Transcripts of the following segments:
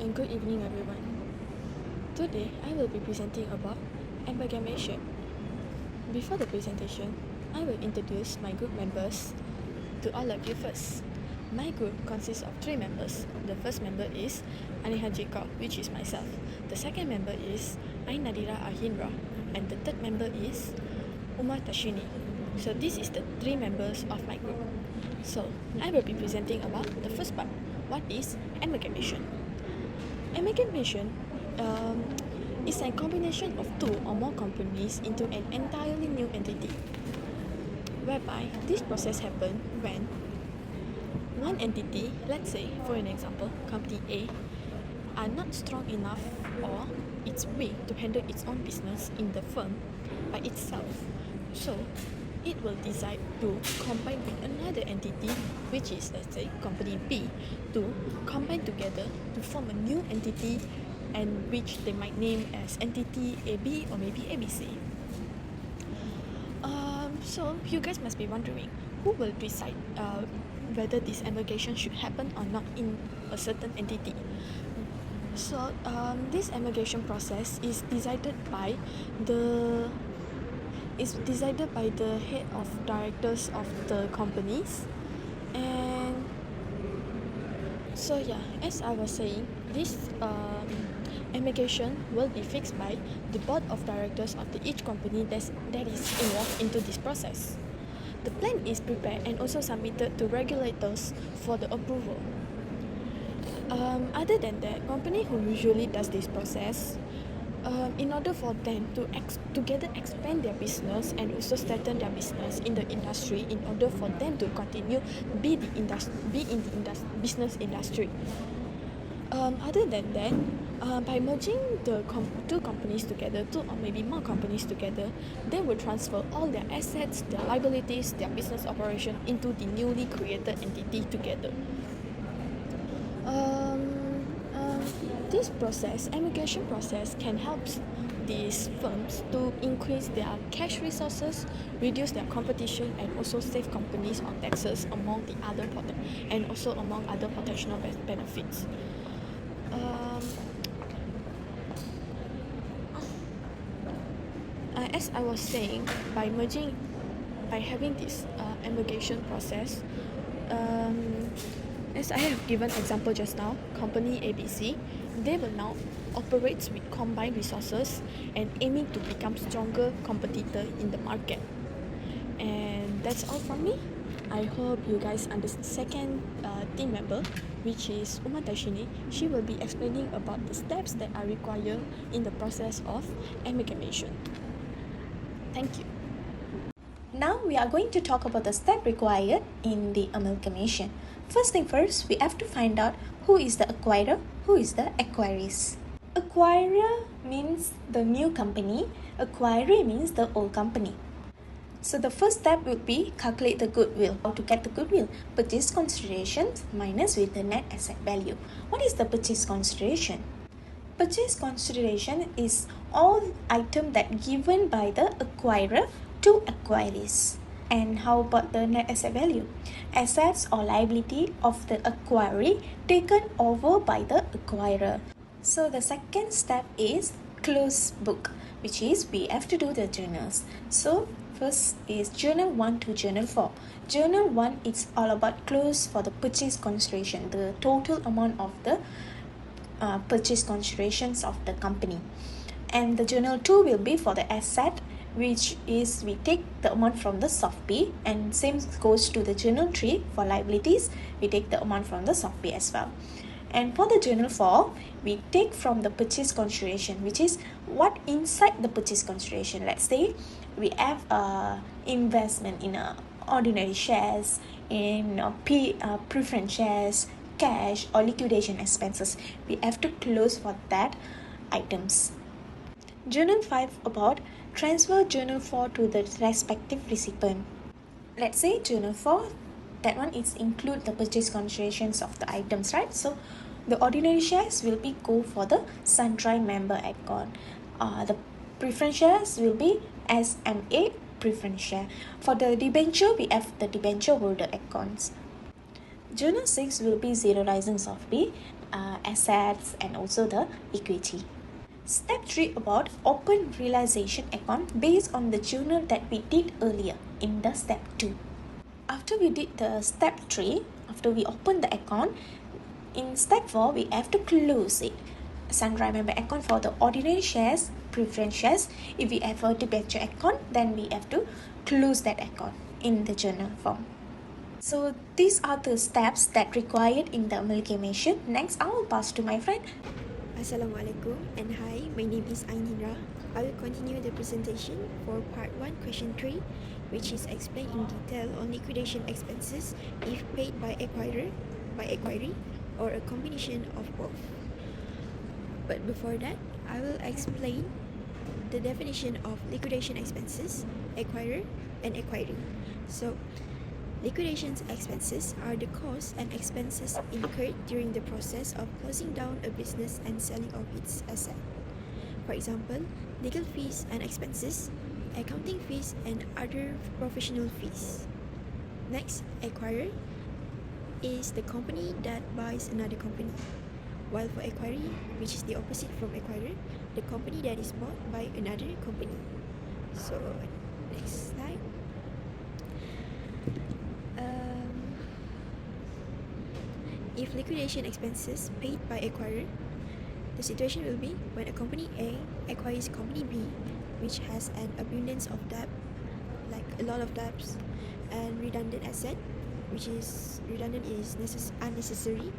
and good evening everyone. Today I will be presenting about amalgamation. Before the presentation, I will introduce my group members to all of you first. My group consists of 3 members. The first member is Aniha Jacob, which is myself. The second member is Ain Nadira Ahindra, and the third member is Umar Tashini. So this is the 3 members of my group. So I will be presenting about the first part. What is amalgamation? Amalgamation is a combination of 2 or more companies into an entirely new entity, whereby this process happens when one entity, let's say for an example, company A, are not strong enough or it's weak to handle its own business in the firm by itself. So it will decide to combine with another entity, which is, let's say, company B, to combine together to form a new entity, and which they might name as entity AB or maybe ABC. So you guys must be wondering, who will decide whether this amalgamation should happen or not in a certain entity? So this amalgamation process is decided by the head of directors of the companies. And so yeah, as I was saying, this amalgamation will be fixed by the board of directors of each company that is involved into this process. The plan is prepared and also submitted to regulators for the approval. Other than that, company who usually does this process, in order for them to together expand their business and also strengthen their business in the industry, in order for them to continue be in the business industry. Other than that, by merging the 2 companies together, 2 or maybe more companies together, they will transfer all their assets, their liabilities, their business operation into the newly created entity together. This process, amalgamation process, can help these firms to increase their cash resources, reduce their competition, and also save companies on taxes among the other and also among other potential benefits. As I was saying, by having this amalgamation process, as I have given example just now, company ABC, they will now operate with combined resources and aiming to become stronger competitor in the market. And that's all from me. I hope you guys understand. Second team member, which is Umar Tashini, she will be explaining about the steps that are required in the process of amalgamation. Thank you. Now we are going to talk about the step required in the amalgamation. First thing first, we have to find out who is the acquirer, who is the acquirees. Acquirer means the new company, acquiree means the old company. So the first step would be calculate the goodwill. How to get the goodwill? Purchase consideration minus with the net asset value. What is the purchase consideration? Purchase consideration is all item that given by the acquirer to acquirees. And how about the net asset value? Assets or liability of the acquiree taken over by the acquirer. So the second step is close book, which is we have to do the journals. So first is journal 1 to journal 4. Journal 1 is all about close for the purchase consideration, the total amount of the purchase considerations of the company. And the journal 2 will be for the asset, which is we take the amount from the soft P, and same goes to the journal 3 for liabilities, we take the amount from the soft P as well. And for the journal 4, we take from the purchase consideration, which is what inside the purchase consideration. Let's say we have investment in ordinary shares, in preference shares, cash or liquidation expenses. We have to close for that items. Journal 5 about transfer journal 4 to the respective recipient. Let's say journal 4, that one is include the purchase considerations of the items, right? So the ordinary shares will be go for the sundry member account. The preference shares will be SMA preference share. For the debenture, we have the debenture holder accounts. Journal 6 will be zero license of B. assets and also the equity. Step 3 about open realization account based on the journal that we did earlier in the step 2. After we did the step 3, after we open the account, in step 4 we have to close it. Sandra, remember account for the ordinary shares, preference shares. If we have a debenture account, then we have to close that account in the journal form. So these are the steps that required in the amalgamation. Next, I will pass to my friend. Assalamualaikum and hi, my name is Ainindra. I will continue the presentation for part 1 question 3, which is explained in detail on liquidation expenses if paid by acquiree or a combination of both. But before that, I will explain the definition of liquidation expenses, acquirer and acquiree. So, liquidation expenses are the costs and expenses incurred during the process of closing down a business and selling off its asset. For example, legal fees and expenses, accounting fees and other professional fees. Next, acquirer is the company that buys another company, while for acquiree, which is the opposite from acquirer, the company that is bought by another company. So, next slide. If liquidation expenses paid by acquirer, the situation will be when a company A acquires company B, which has an abundance of debt, like a lot of debts, and redundant asset, which is redundant is unnecessary.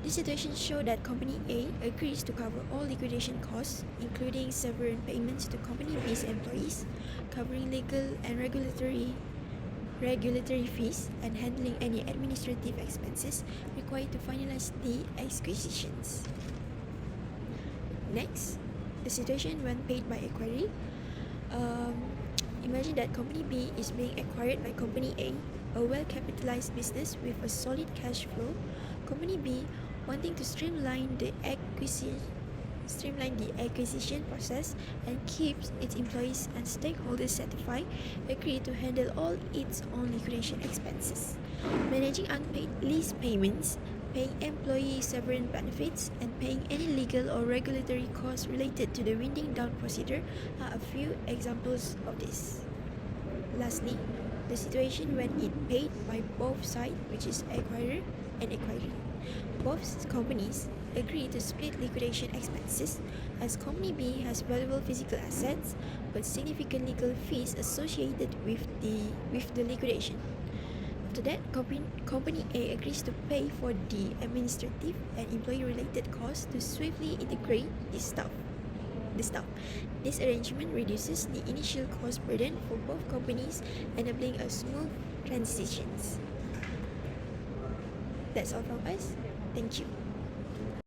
This situation shows that company A agrees to cover all liquidation costs, including severance payments to company B's employees, covering legal and regulatory fees, and handling any administrative expenses required to finalize the acquisitions. Next, the situation when paid by acquiree. Imagine that company B is being acquired by company A, a well-capitalized business with a solid cash flow. Company B, wanting to streamline the acquisition process and keeps its employees and stakeholders satisfied, agree to handle all its own liquidation expenses, managing unpaid lease payments, paying employee severance benefits, and paying any legal or regulatory costs related to the winding down procedure are a few examples of this. Lastly, the situation when it paid by both sides, which is acquirer and acquiree. Both companies agree to split liquidation expenses, as company B has valuable physical assets but significant legal fees associated with the liquidation. After that, company A agrees to pay for the administrative and employee-related costs to swiftly integrate the staff. This arrangement reduces the initial cost burden for both companies, enabling a smooth transition. That's all from us. Thank you.